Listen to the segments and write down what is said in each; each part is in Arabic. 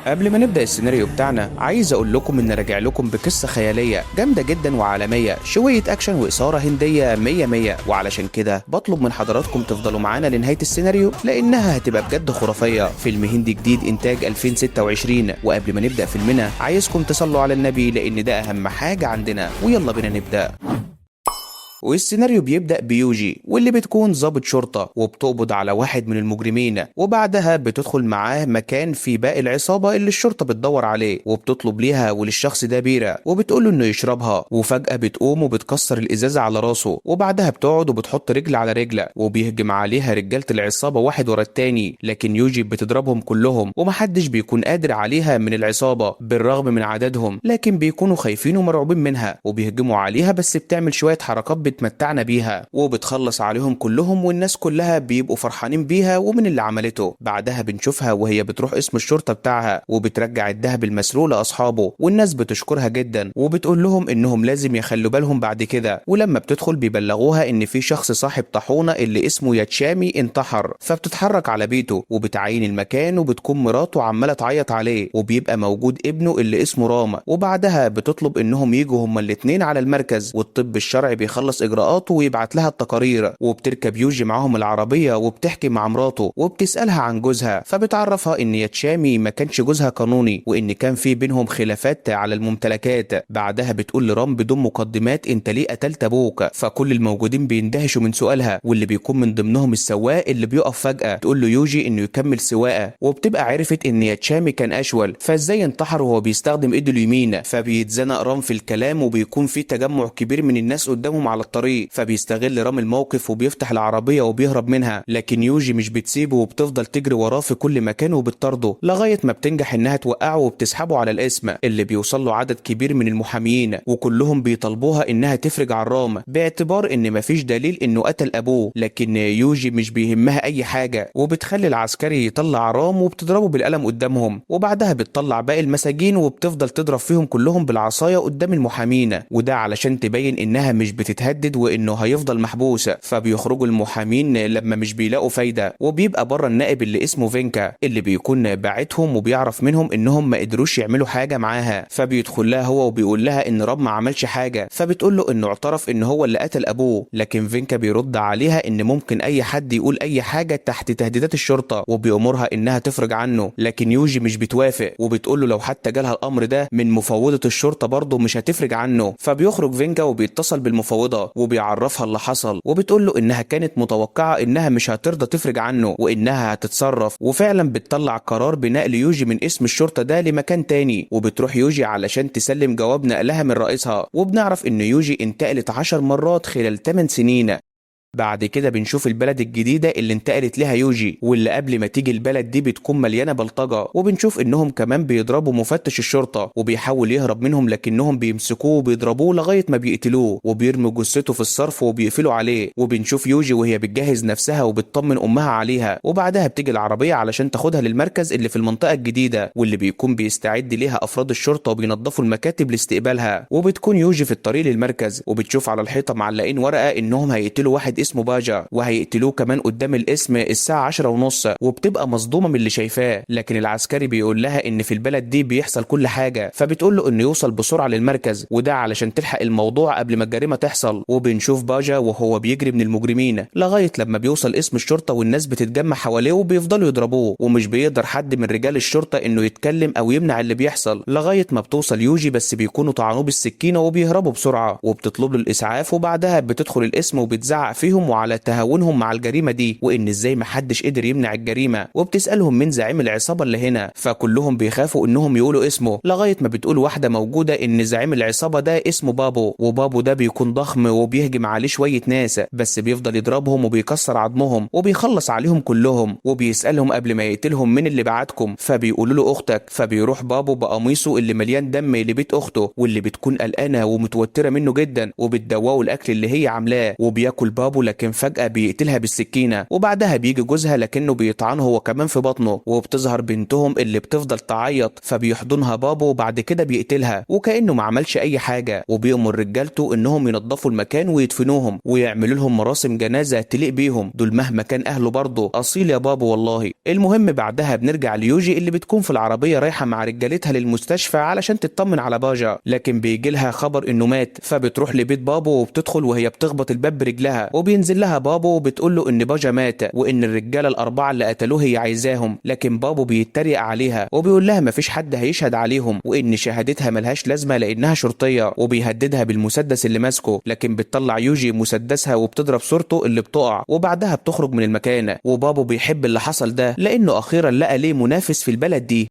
قبل ما نبدأ السيناريو بتاعنا عايز أقول لكم إن راجع لكم بقصة خيالية جامدة جدا وعالمية، شوية أكشن وإثارة هندية مية مية، وعلشان كده بطلب من حضراتكم تفضلوا معانا لنهاية السيناريو لأنها هتبقى بجد خرافية. فيلم هندي جديد إنتاج 2026. وقبل ما نبدأ فيلمنا عايزكم تصلوا على النبي لأن ده أهم حاجة عندنا، ويلا بينا نبدأ. والسيناريو بيبدأ بيوجي واللي بتكون ضابط شرطة وبتقبض على واحد من المجرمين، وبعدها بتدخل معاه مكان في باقي العصابة اللي الشرطة بتدور عليه، وبتطلب ليها وللشخص ده بيرة وبتقوله انه يشربها، وفجأة بتقوم وبتكسر الإزازة على راسه، وبعدها بتقعد وبتحط رجل على رجل وبيهجم عليها رجالة العصابة واحد ورا التاني، لكن يوجي بتضربهم كلهم ومحدش بيكون قادر عليها من العصابة بالرغم من عددهم، لكن بيكونوا خايفين ومرعوبين منها وبيهجموا عليها، بس بتعمل شوية حركات بتمتعنا بيها وبتخلص عليهم كلهم، والناس كلها بيبقوا فرحانين بيها ومن اللي عملته. بعدها بنشوفها وهي بتروح اسم الشرطة بتاعها وبترجع الذهب المسروق لأصحابه، والناس بتشكرها جدا وبتقول لهم انهم لازم يخلوا بالهم بعد كده. ولما بتدخل بيبلغوها ان في شخص صاحب طاحونة اللي اسمه ياتشامي انتحر، فبتتحرك على بيته وبتعاين المكان، وبتكون مراته عمالة تعيط عليه، وبيبقى موجود ابنه اللي اسمه راما. وبعدها بتطلب انهم يجوا هما الاتنين على المركز، والطب الشرعي بيخلص اجراءاته ويبعت لها التقارير، وبتركب يوجي معاهم العربيه وبتحكي مع مراته وبتسالها عن جوزها، فبتعرفها ان ياتشامي ما كانش جوزها قانوني وان كان في بينهم خلافات على الممتلكات. بعدها بتقول لرام بدون مقدمات انت ليه قتلت ابوك؟ فكل الموجودين بيندهشوا من سؤالها، واللي بيكون من ضمنهم السواق اللي بيقف فجاه، تقول له يوجي انه يكمل سواقه، وبتبقى عرفت ان ياتشامي كان اشول، فازاي انتحر وهو بيستخدم ايده اليمين. فبيتزنق رام في الكلام وبيكون في تجمع كبير من الناس قدامهم على الطريق، فبيستغل رام الموقف وبيفتح العربية وبيهرب منها، لكن يوجي مش بتسيبه وبتفضل تجري وراه في كل مكان وبتطارده لغاية ما بتنجح انها توقعه وبتسحبه على الاسم اللي بيوصل له عدد كبير من المحاميين، وكلهم بيطالبوها انها تفرج عن رام باعتبار ان مفيش دليل انه قتل ابوه، لكن يوجي مش بيهمها اي حاجة، وبتخلي العسكري يطلع رام وبتضربه بالقلم قدامهم، وبعدها بتطلع باقي المساجين وبتفضل تضرب فيهم كلهم بالعصاية قدام المحامين، وده علشان تبين انها مش بتتهدد وانه هيفضل محبوس. فبيخرجوا المحامين لما مش بيلاقوا فايده، وبيبقى بره النائب اللي اسمه فينكا اللي بيكون باعتهم وبيعرف منهم انهم ما قدروش يعملوا حاجه معاها، فبيدخل لها هو وبيقول لها ان رام ما عملش حاجه، فبتقول له انه اعترف ان هو اللي قتل ابوه، لكن فينكا بيرد عليها ان ممكن اي حد يقول اي حاجه تحت تهديدات الشرطه، وبيأمرها انها تفرج عنه، لكن يوجي مش بتوافق وبتقول له لو حتى جالها الامر ده من مفوضه الشرطه برضه مش هتفرج عنه. فبيخرج فينكا وبيتصل بالمفوضه وبيعرفها اللي حصل، وبتقول له انها كانت متوقعه انها مش هترضى تفرج عنه وانها هتتصرف، وفعلا بتطلع قرار بنقل يوجي من اسم الشرطه ده لمكان تاني، وبتروح يوجي علشان تسلم جواب نقلها من رئيسها، وبنعرف ان يوجي انتقلت 10 مرات خلال 8 سنين. بعد كده بنشوف البلد الجديدة اللي انتقلت لها يوجي، واللي قبل ما تيجي البلد دي بتكون مليانة بلطجة، وبنشوف انهم كمان بيضربوا مفتش الشرطة وبيحاول يهرب منهم، لكنهم بيمسكوه وبيضربوه لغاية ما بيقتلوه وبيرموا جثته في الصرف وبيقفلوا عليه. وبنشوف يوجي وهي بتجهز نفسها وبتطمن امها عليها، وبعدها بتيجي العربية علشان تاخدها للمركز اللي في المنطقة الجديدة، واللي بيكون بيستعد ليها افراد الشرطة وبينظفوا المكاتب لاستقبالها. وبتكون يوجي في الطريق للمركز وبتشوف على الحيطة معلقين ورقة انهم هيقتلوا واحد اسمه باجا، وهيقتلوه كمان قدام الاسم الساعة 10:30، وبتبقى مصدومة من اللي شايفاه، لكن العسكري بيقول لها ان في البلد دي بيحصل كل حاجة، فبتقول له انه يوصل بسرعة للمركز، وده علشان تلحق الموضوع قبل ما الجريمة تحصل. وبنشوف باجا وهو بيجري من المجرمين لغاية لما بيوصل اسم الشرطة والناس بتتجمع حواليه وبيفضلوا يضربوه، ومش بيقدر حد من رجال الشرطة انه يتكلم او يمنع اللي بيحصل لغاية ما بتوصل يوجي، بس بيكونوا طعنوه بالسكينة وبيهربوا بسرعة، وبتطلب له الاسعاف، وبعدها بتدخل الاسم وبتزعق فيهم وعلى تهاونهم مع الجريمه دي، وان ازاي محدش قدر يمنع الجريمه، وبتسالهم مين زعيم العصابه اللي هنا، فكلهم بيخافوا انهم يقولوا اسمه، لغايه ما بتقول واحده موجوده ان زعيم العصابه ده اسمه بابو، وبابو ده بيكون ضخم وبيهجم عليه شويه ناس، بس بيفضل يضربهم وبيكسر عظمهم وبيخلص عليهم كلهم، وبيسالهم قبل ما يقتلهم مين اللي بعتكم، فبيقولوا له اختك، فبيروح بابو بقميصه اللي مليان دم لبيت اخته، واللي بتكون قلقانه ومتوتره منه جدا، وبتدوقه الاكل اللي هي عاملاه، وبياكل بابو بابو لكن فجأة بيقتلها بالسكينة، وبعدها بيجي جوزها لكنه بيطعنه هو كمان في بطنه، وبتظهر بنتهم اللي بتفضل تعيط فبيحضنها بابو وبعد كده بيقتلها وكأنه ما عملش اي حاجة، وبيأمر رجالته انهم ينظفوا المكان ويدفنوهم ويعملوا لهم مراسم جنازة تليق بيهم، دول مهما كان اهله برضه اصيل يا بابو والله. المهم بعدها بنرجع ليوجي اللي بتكون في العربية رايحة مع رجالتها للمستشفى علشان تطمن على باجا، لكن بيجي لها خبر انه مات، فبتروح لبيت بابو وبتدخل وهي بتخبط الباب برجلها، وبينزل لها بابو وبتقول له ان باجا مات وان الرجاله الاربعه اللي قتلوه هي عايزاهم، لكن بابو بيتريق عليها وبيقول لها مفيش حد هيشهد عليهم وان شهادتها ملهاش لازمه لانها شرطيه، وبيهددها بالمسدس اللي ماسكه، لكن بتطلع يوجي مسدسها وبتضرب صورته اللي بتقع، وبعدها بتخرج من المكان، وبابو بيحب اللي حصل ده لانه اخيرا لقى ليه منافس في البلد دي.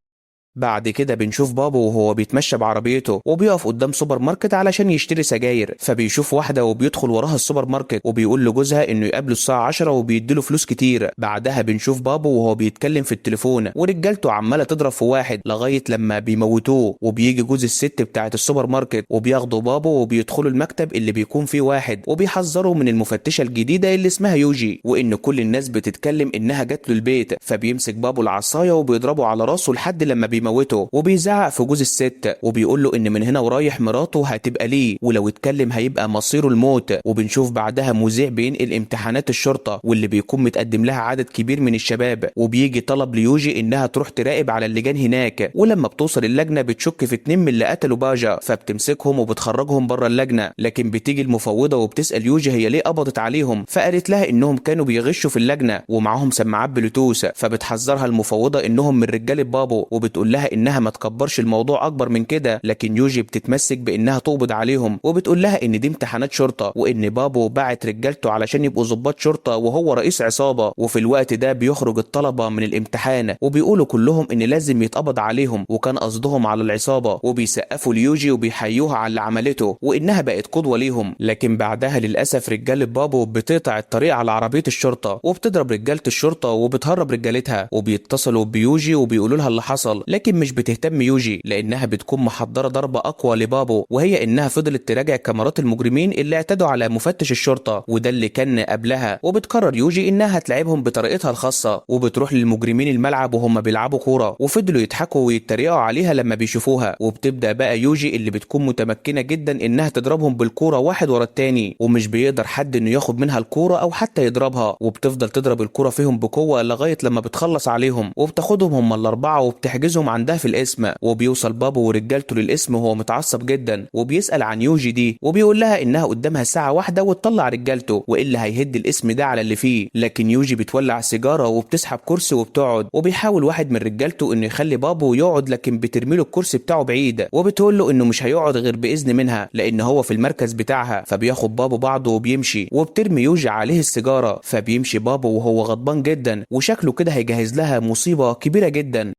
بعد كده بنشوف بابو وهو بيتمشى بعربيته وبيقف قدام سوبر ماركت علشان يشتري سجاير، فبيشوف واحده وبيدخل وراها السوبر ماركت وبيقول لجوزها انه يقابله الساعه 10 وبيديله فلوس كتير. بعدها بنشوف بابو وهو بيتكلم في التليفون ورجالته عماله تضرب في واحد لغايه لما بيموتوه، وبيجي جوز الست بتاعه السوبر ماركت وبياخدوا بابو وبيدخلوا المكتب اللي بيكون فيه واحد وبيحذروا من المفتشه الجديده اللي اسمها يوجي وان كل الناس بتتكلم انها جت له البيت، فبيمسك بابو العصايه وبيضربه على راسه لحد لما بيموته، وبيزعق في جوز الست وبيقول له ان من هنا ورايح مراته هتبقى ليه ولو اتكلم هيبقى مصيره الموت. وبنشوف بعدها مذيع بينقل امتحانات الشرطه واللي بيكون متقدم لها عدد كبير من الشباب، وبيجي طلب ليوجي انها تروح تراقب على اللجان هناك، ولما بتوصل اللجنه بتشك في 2 من اللي قتلوا باجا فبتمسكهم وبتخرجهم بره اللجنه، لكن بتيجي المفوضه وبتسال يوجي هي ليه قبضت عليهم، فقالت لها انهم كانوا بيغشوا في اللجنه ومعاهم سماعات بلوتوث، فبتحذرها المفوضه انهم من رجاله بابو وبتقول لها انها ما تكبرش الموضوع اكبر من كده، لكن يوجي بتتمسك بانها تقبض عليهم وبتقول لها ان دي امتحانات شرطه وان بابو بعت رجالته علشان يبقوا ضباط شرطه وهو رئيس عصابه، وفي الوقت ده بيخرج الطلبه من الامتحان وبيقولوا كلهم ان لازم يتقبض عليهم وكان قصدهم على العصابه، وبيسقفوا ليوجي وبيحيوها على اللي عملته وانها بقت قدوه ليهم، لكن بعدها للاسف رجاله بابو بتقطع الطريق على عربيه الشرطه وبتضرب رجاله الشرطه وبتهرب رجالتها، وبيتصلوا بيوجي وبيقولوا لها اللي حصل، لكن مش بتهتم يوجي لانها بتكون محضره ضربه اقوى لبابو، وهي انها فضلت تراجع كاميرات المجرمين اللي اعتدوا على مفتش الشرطه وده اللي كان قبلها، وبتقرر يوجي انها هتلعبهم بطريقتها الخاصه، وبتروح للمجرمين الملعب وهم بيلعبوا كوره وفضلوا يضحكوا ويتريقوا عليها لما بيشوفوها، وبتبدا بقى يوجي اللي بتكون متمكنه جدا انها تضربهم بالكوره واحد ورا التاني ومش بيقدر حد انه ياخد منها الكوره او حتى يضربها، وبتفضل تضرب الكوره فيهم بقوه لغايه لما بتخلص عليهم وبتاخدهم هم الاربعه وبتحجزهم عندها في القسم، وبيوصل بابو ورجالته للقسم وهو متعصب جدا وبيسأل عن يوجي دي وبيقول لها انها قدامها ساعة واحدة وتطلع رجالته والا هيهد القسم ده على اللي فيه، لكن يوجي بتولع سيجارة وبتسحب كرسي وبتقعد، وبيحاول واحد من رجالته انه يخلي بابو يقعد لكن بترميله الكرسي بتاعه بعيد وبتقول له انه مش هيقعد غير باذن منها لان هو في المركز بتاعها، فبياخد بابو بعضه وبيمشي وبترمي يوجي عليه السيجارة، فبيمشي بابو وهو غضبان جدا وشكله كده هيجهز لها مصيبة كبيرة جدا.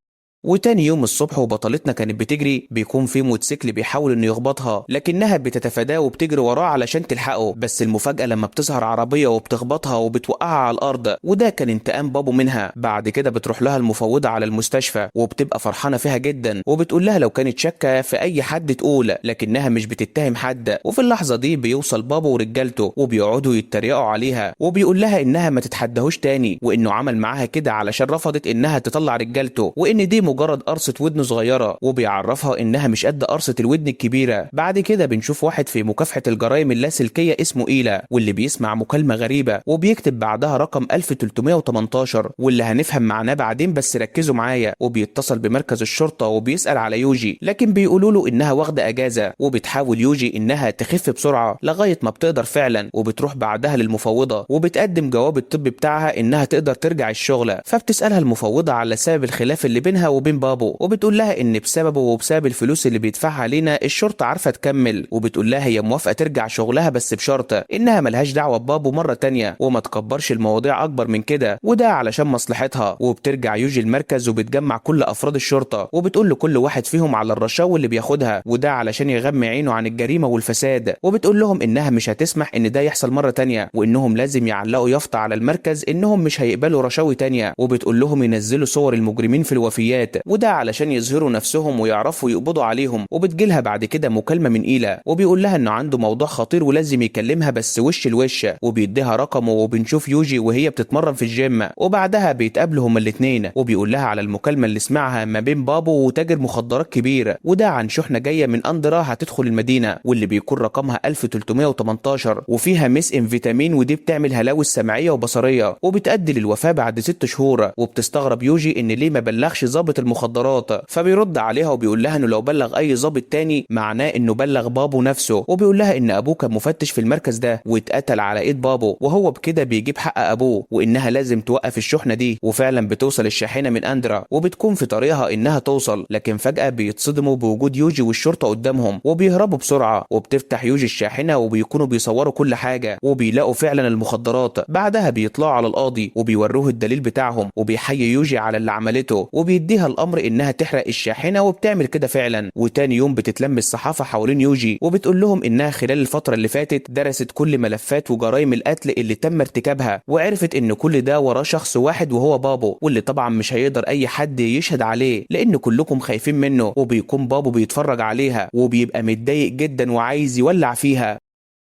وتاني يوم الصبح وبطلتنا كانت بتجري بيكون في موتوسيكل بيحاول انه يخبطها لكنها بتتفاداه وبتجري وراه علشان تلحقه، بس المفاجأة لما بتظهر عربية وبتخبطها وبتوقعها على الارض وده كان انتقام بابو منها. بعد كده بتروح لها المفوضة على المستشفى وبتبقى فرحانة فيها جدا وبتقول لها لو كانت شاكة في اي حد تقول، لكنها مش بتتهم حد، وفي اللحظة دي بيوصل بابو ورجالته وبيقعدوا يتريقوا عليها وبيقول لها انها ما تتحدهوش تاني وانه عمل معاها كده علشان رفضت انها تطلع رجالته وان دي مجرد قرصة ودن صغيرة، وبيعرفها انها مش قد قرصة الودن الكبيرة. بعد كده بنشوف واحد في مكافحة الجرائم اللاسلكية اسمه إيلا واللي بيسمع مكالمة غريبة وبيكتب بعدها رقم 1318 واللي هنفهم معناه بعدين بس ركزوا معايا، وبيتصل بمركز الشرطة وبيسأل على يوجي لكن بيقولوا له انها واخدة اجازة، وبتحاول يوجي انها تخف بسرعة لغاية ما بتقدر فعلا، وبتروح بعدها للمفوضة وبتقدم جواب الطب بتاعها انها تقدر ترجع الشغل، فبتسألها المفوضة على سبب الخلاف اللي بينها وبين بابو وبتقول لها ان بسببه وبسبب الفلوس اللي بيدفعها علينا الشرطه عارفه تكمل، وبتقول لها هي موافقه ترجع شغلها بس بشرط انها ملهاش دعوه ببابو مره تانية وما تكبرش المواضيع اكبر من كده وده علشان مصلحتها. وبترجع يوجي المركز وبتجمع كل افراد الشرطه وبتقول لكل واحد فيهم على الرشاوي اللي بياخدها وده علشان يغمي عينه عن الجريمه والفساد، وبتقول لهم انها مش هتسمح ان ده يحصل مره تانية وانهم لازم يعلقوا يافطه على المركز انهم مش هيقبلوا رشاوي تانية، وبتقول لهم ينزلوا صور المجرمين في الوفيات مات، وده علشان يظهروا نفسهم ويعرفوا يقبضوا عليهم. وبتجيلها بعد كده مكالمة من إيلا وبيقول لها انه عنده موضوع خطير ولازم يكلمها بس وش لوش، وبيديها رقمه. وبنشوف يوجي وهي بتتمرن في الجيم، وبعدها بيتقابلوا هما الاتنين وبيقول لها على المكالمة اللي سمعها ما بين بابو وتاجر مخدرات كبير، وده عن شحنة جاية من أندرا هتدخل المدينة واللي بيكون رقمها 1318 وفيها مس فيتامين، ودي بتعمل هلاوس سمعية وبصرية وبتأدي للوفاة بعد 6 شهور. وبتستغرب يوجي ان ليه ما بلغش ضابط المخدرات، فبيرد عليها وبيقول لها انه لو بلغ اي ضابط تاني معناه انه بلغ بابو نفسه. وبيقول لها ان ابوه كان مفتش في المركز ده واتقتل على ايد بابو، وهو بكده بيجيب حق ابوه وانها لازم توقف الشحنة دي. وفعلا بتوصل الشاحنة من أندرا وبتكون في طريقها انها توصل، لكن فجأة بيتصدموا بوجود يوجي والشرطة قدامهم وبيهربوا بسرعة. وبتفتح يوجي الشاحنة وبيكونوا بيصوروا كل حاجة وبيلاقوا فعلا المخدرات. بعدها بيطلعوا على القاضي وبيوروه الدليل بتاعهم وبيحيي يوجي على اللي عملته وبيديها الامر انها تحرق الشاحنة وبتعمل كده فعلا. وتاني يوم بتتلم الصحافة حوالين يوجي وبتقول لهم انها خلال الفترة اللي فاتت درست كل ملفات وجرائم القتل اللي تم ارتكابها، وعرفت ان كل ده وراه شخص واحد وهو بابو، واللي طبعا مش هيقدر اي حد يشهد عليه لان كلكم خايفين منه. وبيكون بابو بيتفرج عليها وبيبقى متضايق جدا وعايز يولع فيها.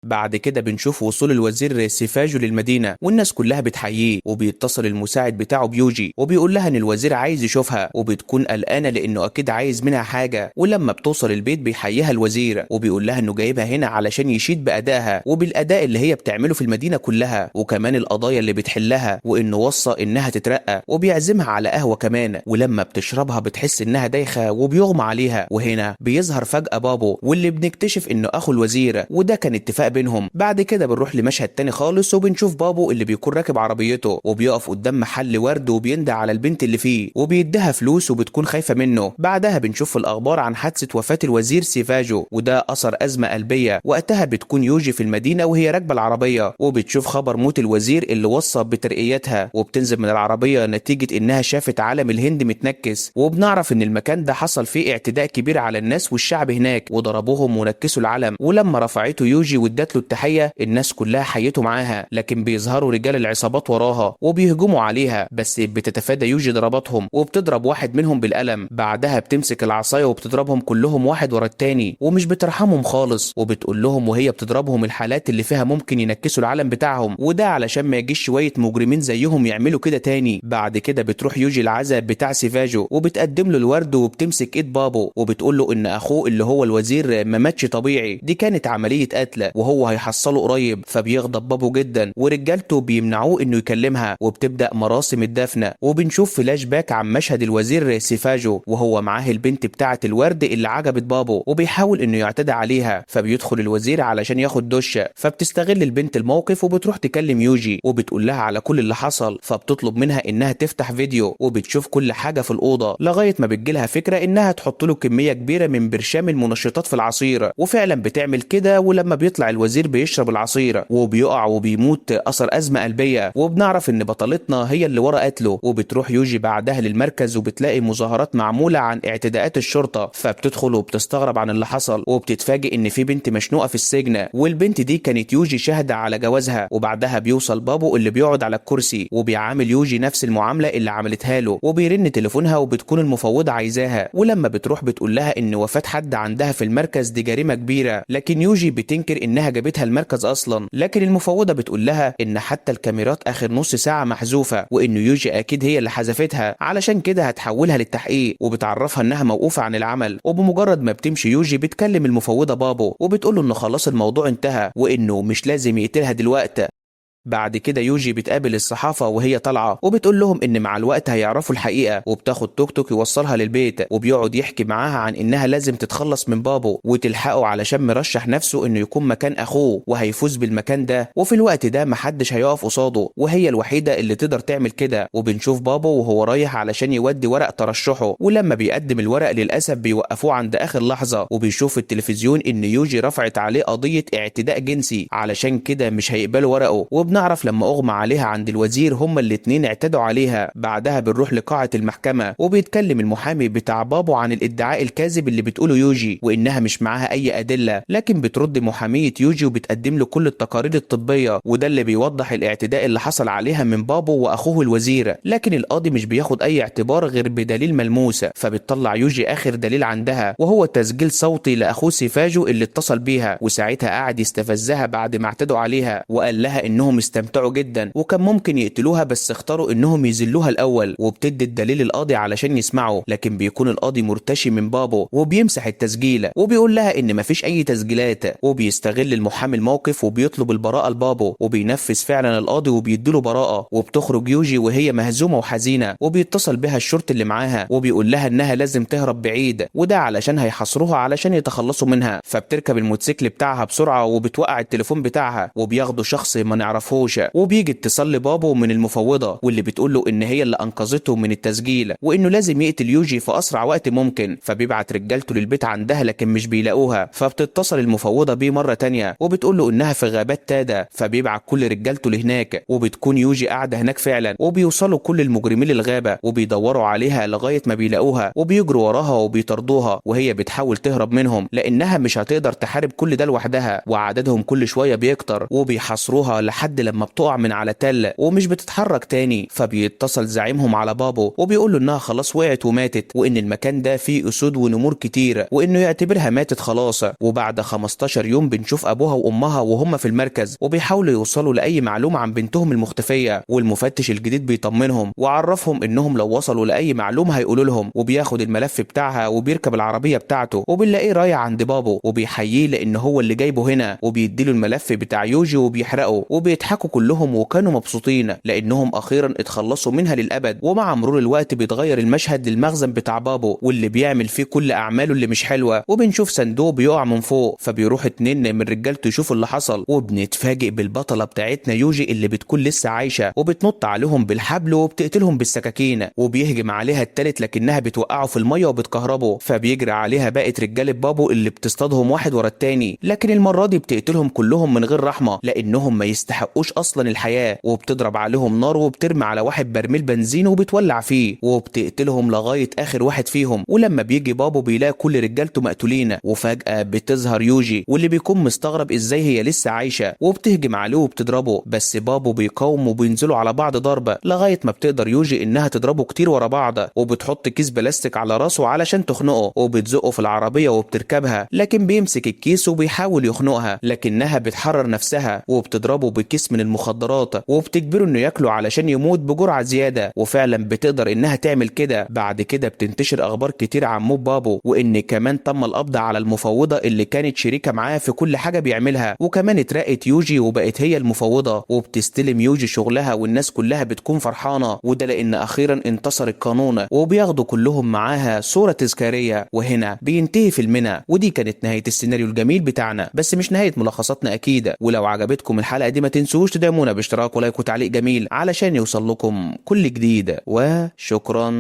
بعد كده بنشوف وصول الوزير سيفاجو للمدينة والناس كلها بتحييه، وبيتصل المساعد بتاعه بيوجي وبيقول لها ان الوزير عايز يشوفها، وبتكون قلقانة لانه اكيد عايز منها حاجة. ولما بتوصل البيت بيحييها الوزير وبيقول لها انه جايبها هنا علشان يشيد بأدائها وبالأداء اللي هي بتعمله في المدينة كلها، وكمان القضايا اللي بتحلها، وانه وصى انها تترقى وبيعزمها على قهوة كمان. ولما بتشربها بتحس انها دايخة وبيغمى عليها. وهنا بيظهر فجأة بابو واللي بنكتشف انه اخو الوزير، وده كان اتفاق بينهم. بعد كده بنروح لمشهد تاني خالص وبنشوف بابو اللي بيكون راكب عربيته وبيقف قدام محل ورد وبيندى على البنت اللي فيه وبيديها فلوس وبتكون خايفة منه. بعدها بنشوف في الأخبار عن حادثة وفاة الوزير سيفاجو وده أثر أزمة قلبية. وقتها بتكون يوجي في المدينة وهي راكبة العربية وبتشوف خبر موت الوزير اللي وصى بترقيتها، وبتنزل من العربية نتيجة إنها شافت علم الهند متنكس. وبنعرف إن المكان ده حصل فيه اعتداء كبير على الناس والشعب هناك وضربوهم ونكسوا العلم. ولما رفعته يوجي وادت له التحية الناس كلها حيته معاها، لكن بيظهروا رجال العصابات وراها وبيهجموا عليها، بس بتتفادى يوجي ضرباتهم وبتضرب واحد منهم بالقلم. بعدها بتمسك العصاية وبتضربهم كلهم واحد ورا التاني ومش بترحمهم خالص، وبتقول لهم وهي بتضربهم الحالات اللي فيها ممكن ينكسوا العلم بتاعهم، وده علشان ما يجيش شوية مجرمين زيهم يعملوا كده تاني. بعد كده بتروح يوجي العزاء بتاع سيفاجو وبتقدم له الورد وبتمسك ايد بابو وبتقول له ان اخوه اللي هو الوزير ما ماتش طبيعي، دي كانت عملية قتل وهو هيحصله قريب. فبيغضب بابو جدا ورجالته بيمنعوه انه يكلمها وبتبدأ مراسم الدفن. وبنشوف فلاش باك عن مشهد الوزير سيفاجو وهو معاه البنت بتاعة الورد اللي عجبت بابو وبيحاول انه يعتدي عليها. فبيدخل الوزير علشان ياخد دش، فبتستغل البنت الموقف وبتروح تكلم يوجي وبتقول لها على كل اللي حصل. فبتطلب منها انها تفتح فيديو وبتشوف كل حاجة في الأوضة لغاية ما بتجيلها فكرة انها تحط له كمية كبيرة من برشام المنشطات في العصير، وفعلا بتعمل كده. ولما بيطلع الوزير بيشرب العصير وبيقع وبيموت أثر أزمة قلبية. وبنعرف ان بطلتنا هي اللي ورا قتله. وبتروح يوجي بعدها للمركز وبتلاقي مظاهرات معمولة عن اعتداءات الشرطة، فبتدخل وبتستغرب عن اللي حصل وبتتفاجئ ان في بنت مشنوقة في السجن، والبنت دي كانت يوجي شاهدة على جوازها. وبعدها بيوصل بابو اللي بيقعد على الكرسي وبيعامل يوجي نفس المعاملة اللي عملتها له، وبيرن تليفونها وبتكون المفوضة عايزاها. ولما بتروح بتقول لها ان وفاة حد عندها في المركز دي جريمة كبيرة، لكن يوجي بتنكر انها جابتها المركز اصلا. لكن المفوضة بتقول لها ان حتى الكاميرات اخر نص ساعة محذوفة وان يوجي اكيد هي اللي حذفتها، علشان كده هتحولها للتحقيق. وبتعرفها انها موقوفة عن العمل. وبمجرد ما بتمشي يوجي بتكلم المفوضة بابو وبتقوله انه خلاص الموضوع انتهى وانه مش لازم يقتلها دلوقتي. بعد كده يوجي بتقابل الصحافة وهي طالعة وبتقول لهم ان مع الوقت هيعرفوا الحقيقة، وبتاخد توك توك يوصلها للبيت وبيقعد يحكي معاها عن انها لازم تتخلص من بابو وتلحقه علشان مرشح نفسه انه يكون مكان اخوه وهيفوز بالمكان ده، وفي الوقت ده محدش هيقف قصاده وهي الوحيدة اللي تقدر تعمل كده. وبنشوف بابو وهو رايح علشان يودي ورق ترشحه، ولما بيقدم الورق للأسف بيوقفوه عند اخر لحظة. وبيشوف التلفزيون ان يوجي رفعت عليه قضية اعتداء جنسي علشان كده مش هيقبلوا ورقه. وبنعرف لما اغمى عليها عند الوزير هما الاتنين اعتدوا عليها. بعدها بنروح لقاعة المحكمة وبيتكلم المحامي بتاع بابو عن الادعاء الكاذب اللي بتقوله يوجي وانها مش معاها اي ادلة، لكن بترد محامية يوجي وبتقدم له كل التقارير الطبية، وده اللي بيوضح الاعتداء اللي حصل عليها من بابو واخوه الوزير. لكن القاضي مش بياخد اي اعتبار غير بدليل ملموس، فبتطلع يوجي اخر دليل عندها وهو تسجيل صوتي لاخوه سيفاجو اللي اتصل بيها، وساعتها قعد يستفزها بعد ما اعتدوا عليها وقال لها انهم استمتعوا جدا وكان ممكن يقتلوها بس اختاروا انهم يذلوها الاول. وبتدي الدليل القاضي علشان يسمعه، لكن بيكون القاضي مرتشي من بابو وبيمسح التسجيل وبيقول لها ان مفيش اي تسجيلات، وبيستغل المحامي الموقف وبيطلب البراءة لبابو، وبينفذ فعلا القاضي وبيديله براءة. وبتخرج يوجي وهي مهزومة وحزينة، وبيتصل بها الشرطي اللي معاها وبيقول لها انها لازم تهرب بعيد، وده علشان هيحاصروها علشان يتخلصوا منها. فبتركب الموتوسيكل بتاعها بسرعة وبتوقع التليفون بتاعها، وبياخدوا شخص ما نعرفوش، وبيجي اتصال لبابو من المفوضة واللي بتقول له ان هي اللي انقذته من التسجيل وانه لازم يقتل يوجي في اسرع وقت ممكن. فبيبعت رجالته للبيت عندها لكن مش بيلاقوها، فبتتصل المفوضة بيه مرة تانية وبتقول له انها في غابات تادا، فبيبعت كل رجالته لهناك، وبتكون يوجي قاعدة هناك فعلا، وبيوصلوا كل المجرمين للغابة وبيدوروا عليها لغاية ما بيلاقوها وبيجروا وراها وبيطردوها، وهي بتحاول تهرب منهم لانها مش هتقدر تحارب كل ده لوحدها، وعددهم كل شوية بيكتر، وبيحاصروها لحد لما بتقع من على تل ومش بتتحرك تاني. فبيتصل زعيمهم على بابو وبيقول له انها خلاص وقعت وماتت، وان المكان ده فيه اسود ونمور كتير، وانه يعتبرها ماتت خلاص. وبعد 15 يوم بنشوف ابوها وامها وهم في المركز وبيحاولوا يوصلوا لاي معلومة عن بنتهم المختفية، والمفتش الجديد بيطمنهم وعرفهم انهم لو وصلوا لاي معلومة هيقولوا لهم، وبياخد الملف بتاعها وبيركب العربية بتاعته وبنلاقيه رايح عند بابو وبيحييه لان هو اللي جايبه هنا، وبيديله الملف بتاع يوجي وبيحرقه، وبيضحكوا كلهم وكانوا مبسوطين لانهم اخيرا اتخلصوا منها للابد. ومع مرور الوقت بيتغير المشهد للمخزن بتاع بابو واللي بيعمل فيه كل اعماله اللي مش حلوة، وبنشوف صندوق بيقع من فوق، فبيروح اتنين من رجالته يشوفوا اللي حصل، وبنتفاجئ بالبطلة بتاعتنا يوجي اللي بتكون لسه عايشة وبتنط عليهم بالحبل وبتقتلهم بالسكاكين، وبيهجم عليها التالت لكنها بتوقعه في المية وبتكهربه، فبيجري عليها باقي رجالة بابو اللي بتصطادهم واحد ورا التاني، لكن المرة دي بتقتلهم كلهم من غير رحمة لانهم ما يستحقوش اصلا الحياة، وبتضرب عليهم نار وبترمي على واحد برميل بنزين وبتولع فيه وبتقتلهم لغاية اخر واحد فيهم. ولما بيجي بابو بيلاقي كل رجالته مقتولين، وفجأة بتظهر يوجي واللي بيكون مستغرب ازاي هي لسه عايشة، وبتهجم عليه وبتضربه، بس بابو بيقاوم وبينزلوا على بعض ضربة لغاية ما بتقدر يوجي انها تضربه كتير ورا بعض، وبتحط كيس بلاستيك على راسه علشان تخنقه، وبتزقه في العربية وبتركبها، لكن بيمسك الكيس وبيحاول يخنقها لكنها بتحرر نفسها، وبتضربه بكيس من المخدرات وبتجبره انه ياكله علشان يموت بجرعة زيادة، وفعلا بتقدر انها تعمل كده. بعد كده بتنتشر اخبار كتير عن موت بابو، وان كمان تم القبض على المفوضة اللي كانت شريكة معاه في كل حاجة بيعملها، وكمان اترقت يوجي وبقت هي المفوضة، وبتستلم يوجي شغلها والناس كلها بتكون فرحانة، وده لان اخيرا انتصر القانون، وبياخدوا كلهم معاها صورة تذكارية. وهنا بينتهي فيلمنا، ودي كانت نهاية السيناريو الجميل بتاعنا، بس مش نهاية ملخصاتنا اكيد. ولو عجبتكم الحلقة دي ما تنسوش تدعمونا باشتراك ولايك وتعليق جميل علشان يوصل لكم كل جديد، وشكرا.